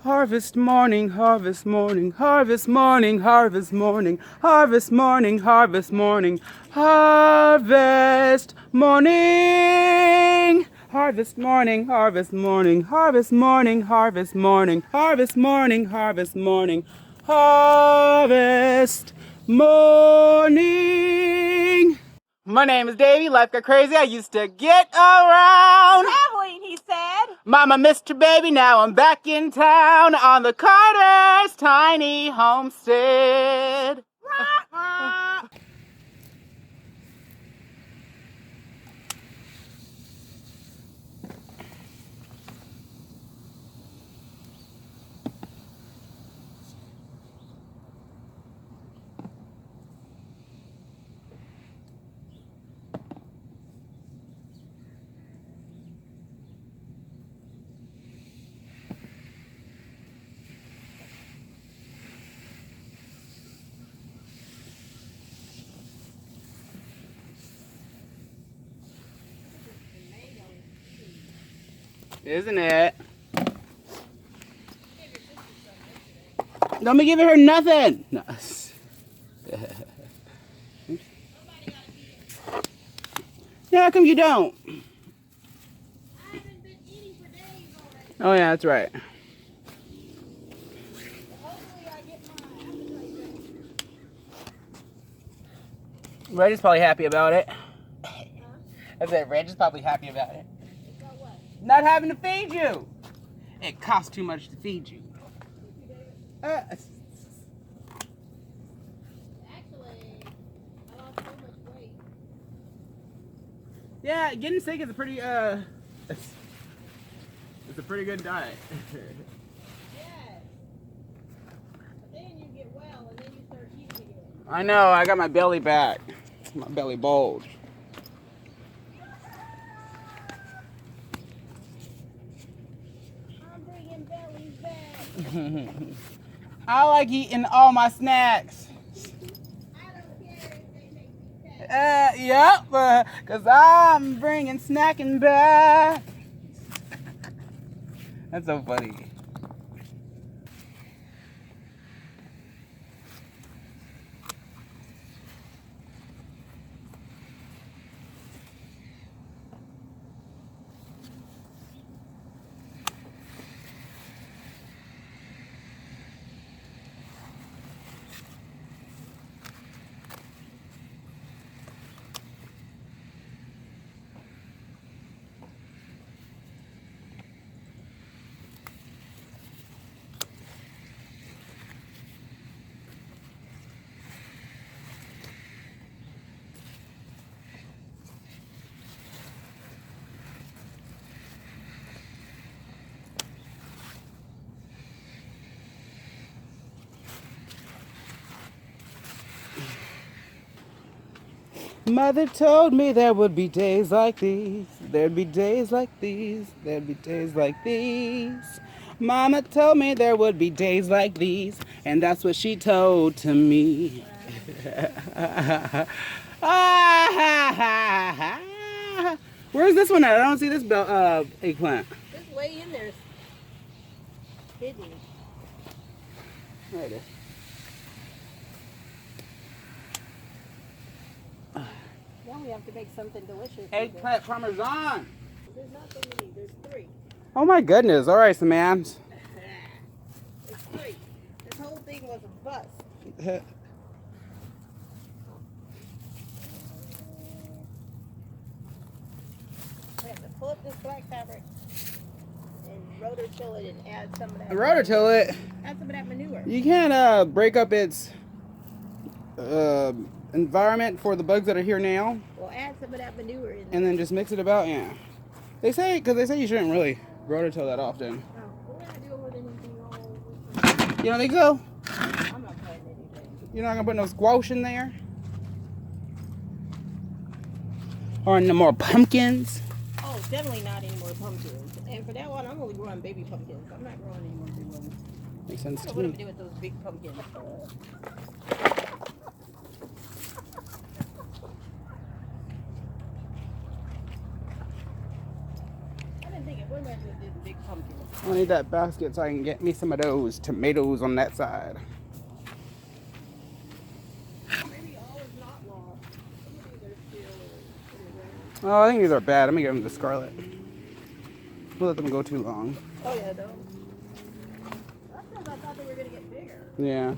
Harvest morning, harvest morning, harvest morning, harvest morning, harvest morning, harvest morning, harvest morning. Harvest morning, harvest morning, harvest morning, harvest morning, harvest morning, harvest morning, harvest morning. My name is Davey. Life got crazy. I used to get around. Traveling, he said. Mama, Mr. Baby, now I'm back in town on the Carter's tiny homestead. Isn't it? Don't be giving her nothing. No. Yeah, how come you don't? I haven't been eating for days already. Oh yeah, that's right. Hopefully I get my appetite back. Reg is probably happy about it. Huh? I said Reg is probably happy about it. About what? Not having to feed you. It costs too much to feed you. Actually, I lost so much weight. Yeah, getting sick is a pretty it's a pretty good diet. Yes. But then you get well and then you start eating again. I know, I got my belly back. My belly bulge. I'm bringing bellies back. I like eating all my snacks. I don't care if they make me fat. Yep, cause I'm bringing snacking back. That's so funny. Mother told me there would be days like these. There'd be days like these. There'd be days like these. Mama told me there would be days like these, and that's what she told to me. Where's this one at? I don't see this eggplant. This way in there's hidden. There it is. Now we have to make something delicious. Eggplant parmesan. There's not so many. There's 3. Oh my goodness. All right, Samantha. There's 3. This whole thing was a bust. I have to pull up this black fabric and rototill it and add some of that. Rototill it. Add some of that manure. You can't break up its environment for the bugs that are here now, Well, add some of that manure in. and then just mix it about. Yeah, they say you shouldn't really rototill that often. Oh, we're not dealing with anything all over. You don't think so? I'm not planting anything. You're not gonna put no squash in there, or no more pumpkins? Oh, definitely not any more pumpkins. And for that one, I'm only growing baby pumpkins. I'm not growing any more big ones. Makes I sense don't know to what I'm me. gonna do with those big pumpkins. I've been thinking, what am I gonna do with this big pumpkin? I need that basket so I can get me some of those tomatoes on that side. Maybe all is not lost. Some of these are still around. Oh, I think these are bad. I'm gonna give them to Scarlet. We'll let them go too long. Oh yeah, no. That's because I thought they were gonna get bigger. Yeah.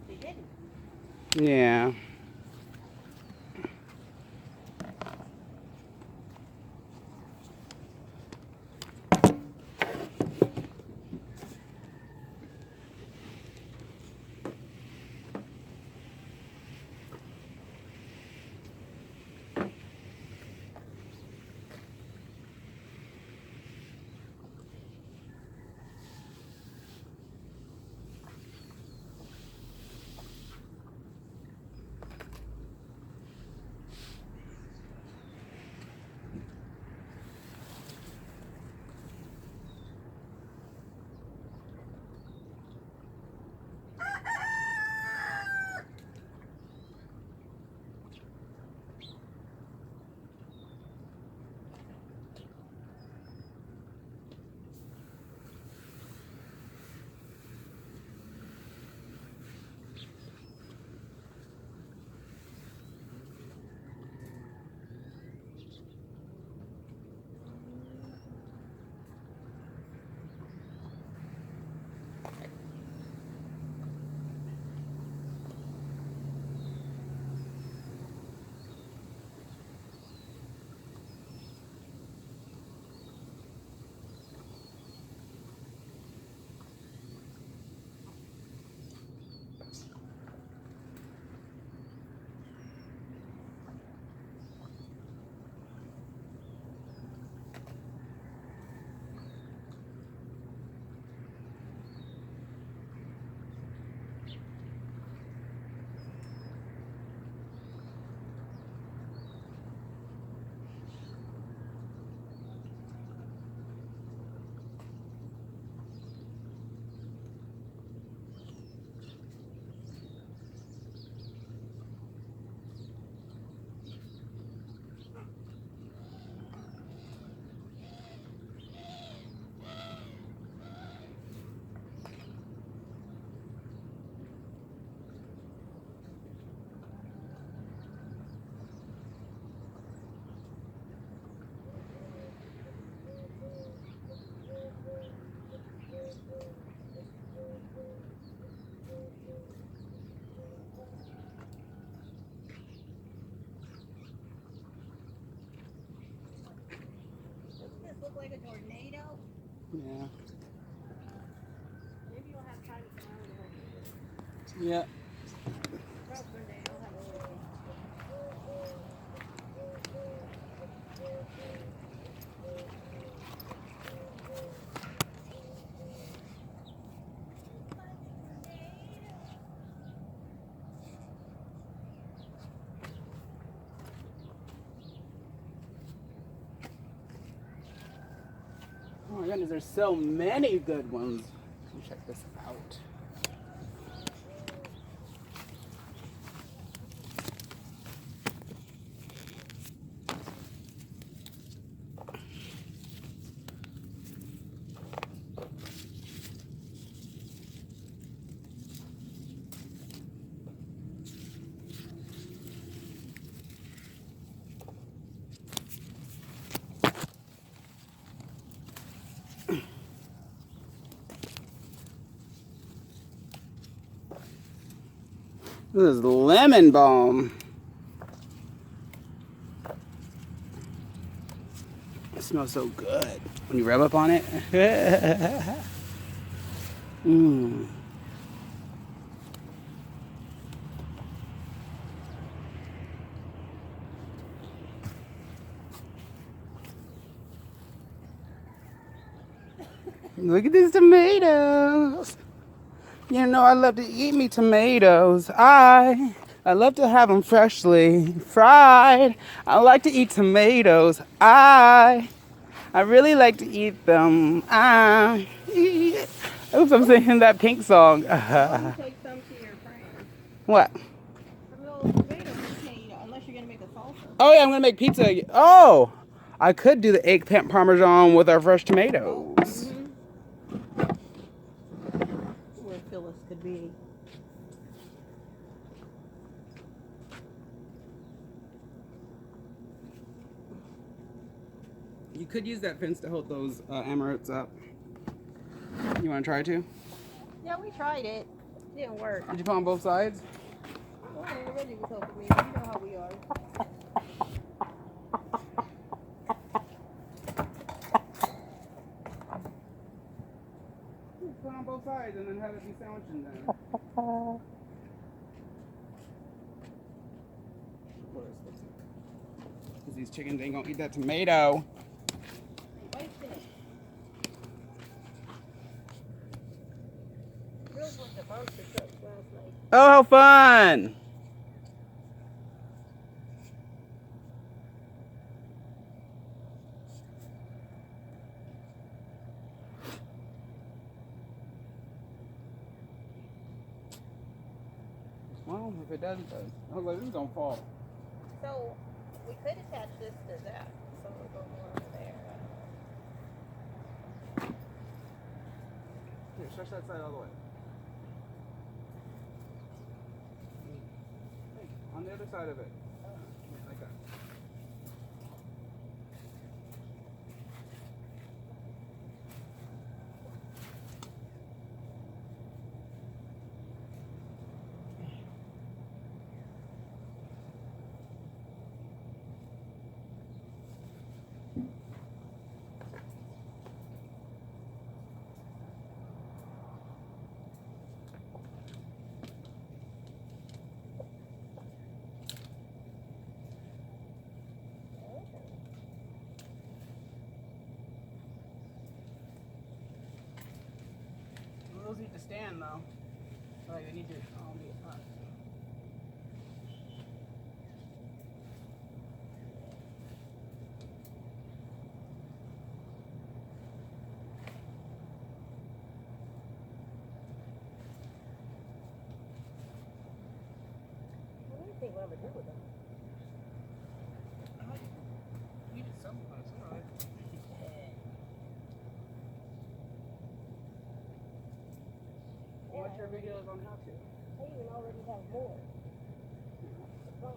They didn't. Yeah. Doesn't this look like a tornado? Yeah. Maybe you'll have time to smile and help Yeah. Well, Sunday, I'll have a little. Oh my goodness, there's so many good ones. Let me check this out. This is lemon balm. It smells so good when you rub up on it. Mmm. Look at these tomatoes. You know, I love to eat me tomatoes. I love to have them freshly fried. I like to eat tomatoes. I really like to eat them. Oops, I'm singing that Pink song. Why don't you take some to your friend? What? A little tomato, you can't eat it unless you're gonna make a salsa. Oh yeah, I'm gonna make pizza. Oh, I could do the eggplant parmesan with our fresh tomatoes. Mm-hmm. Where Phyllis could be. You could use that fence to hold those amaranths up. You want to try to? Yeah, we tried it. Didn't work. Did you put on both sides? Well, Reggie was helping me. You know how we are. Put on both sides and then have it be sandwiched in there. Because these chickens ain't gonna eat that tomato. Wasted it. Girls went to monster trucks last night. Oh, how fun! Well, if it does, it does. I was like, this is gonna fall. So we could attach this to that. So we'll go more over there. Here, stretch that side all the way. Hey, on the other side of it. Like that. Those need to stand though. Like they need to all be up. What do you think we'll ever do with them? You did something. Alright. Watch your videos on how to. I even already have more. The plant.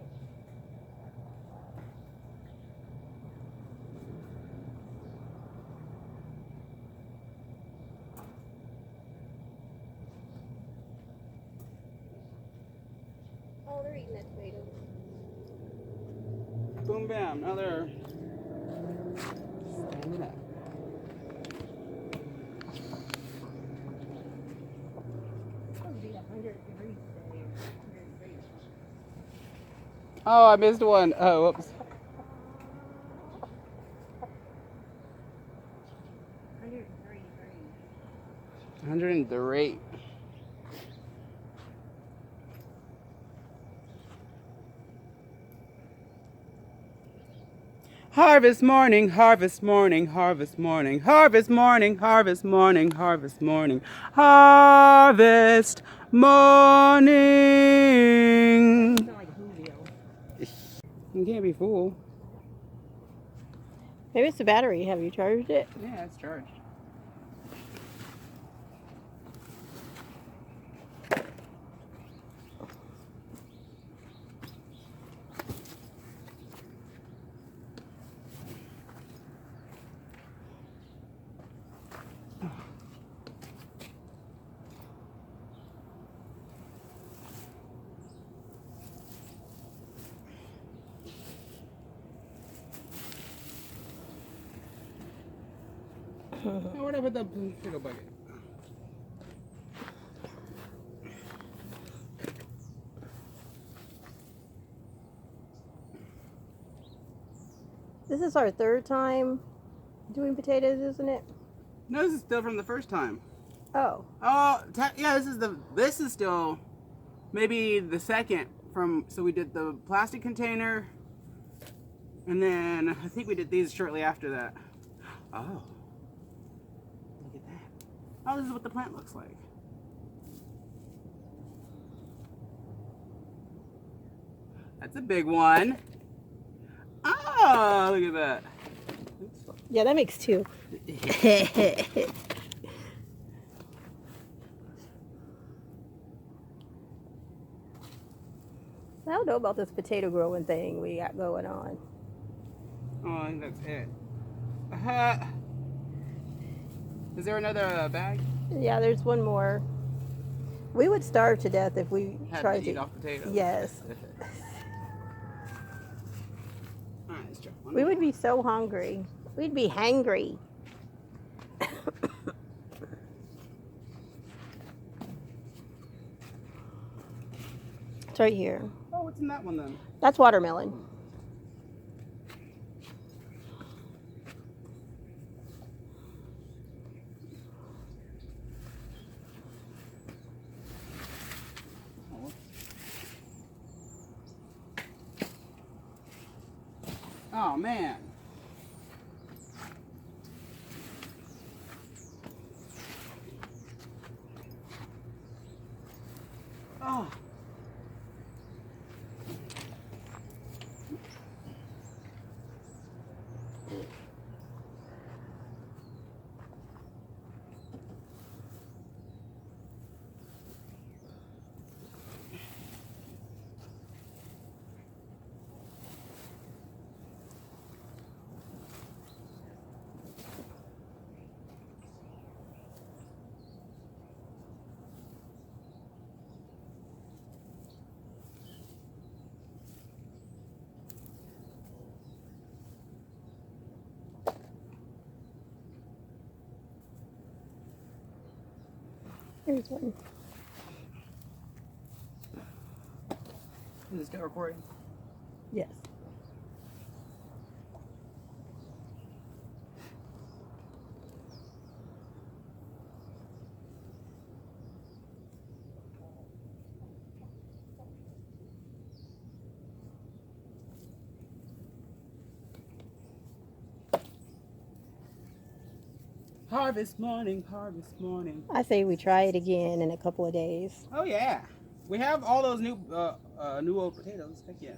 Oh, they're eating that tomato. Boom, bam. Now they're standing up. It's supposed to be 100 degrees today. 100 degrees. Oh, I missed one. Oh, whoops. 103 degrees. 103. Harvest morning, harvest morning, harvest morning, harvest morning, harvest morning, harvest morning, harvest morning. Sound like Julio. You can't be fooled. Maybe it's the battery. Have you charged it? Yeah, it's charged. Now where'd I put the potato bucket? This is our third time doing potatoes, isn't it? No, this is still from the first time. Oh. Oh, yeah, this is still maybe the second from, so we did the plastic container, and then I think we did these shortly after that. Oh, look at that. Oh, this is what the plant looks like. That's a big one. Oh, look at that. Yeah, that makes two. I don't know about this potato growing thing we got going on. Oh, I think that's it. Is there another bag? Yeah, there's one more. We would starve to death if we Had tried to eat to. off potatoes. Yes. All right, let's try one We would more. be so hungry. We'd be hangry. It's right here. Oh, what's in that one then? That's watermelon. Oh man. Oh. Here's one. Is it still recording? Yes. Harvest morning, harvest morning. I say we try it again in a couple of days. Oh yeah, we have all those new old potatoes. Heck yeah.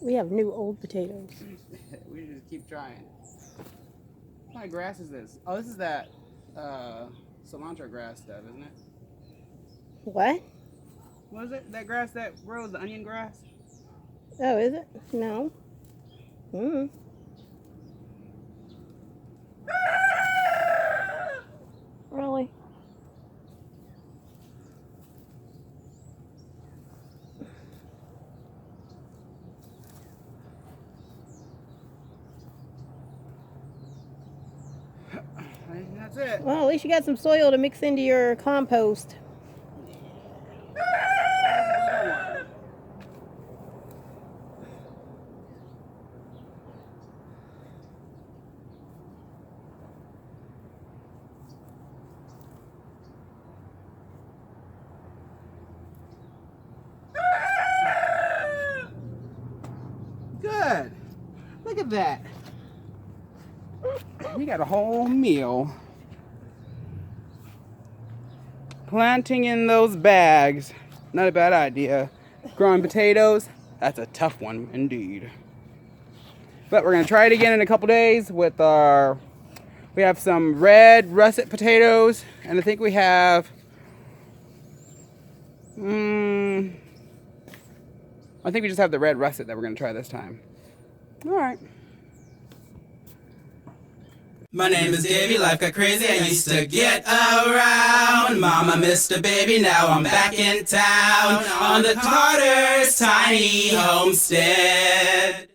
We have new old potatoes. We just keep trying. What kind of grass is this? Oh, this is that cilantro grass stuff, isn't it? What? What is it? That grass that grows, the onion grass? Oh, is it? No. Mm. Really? I think that's it. Well, at least you got some soil to mix into your compost. Good. Look at that. You got a whole meal. Planting in those bags, not a bad idea. Growing potatoes, that's a tough one indeed. But we're gonna try it again in a couple days with we have some red russet potatoes, and I think we have, I think we just have the red russet that we're gonna try this time. All right. My name is Davey, life got crazy, I used to get around. Mama missed a baby, now I'm back in town on the Carter's tiny homestead.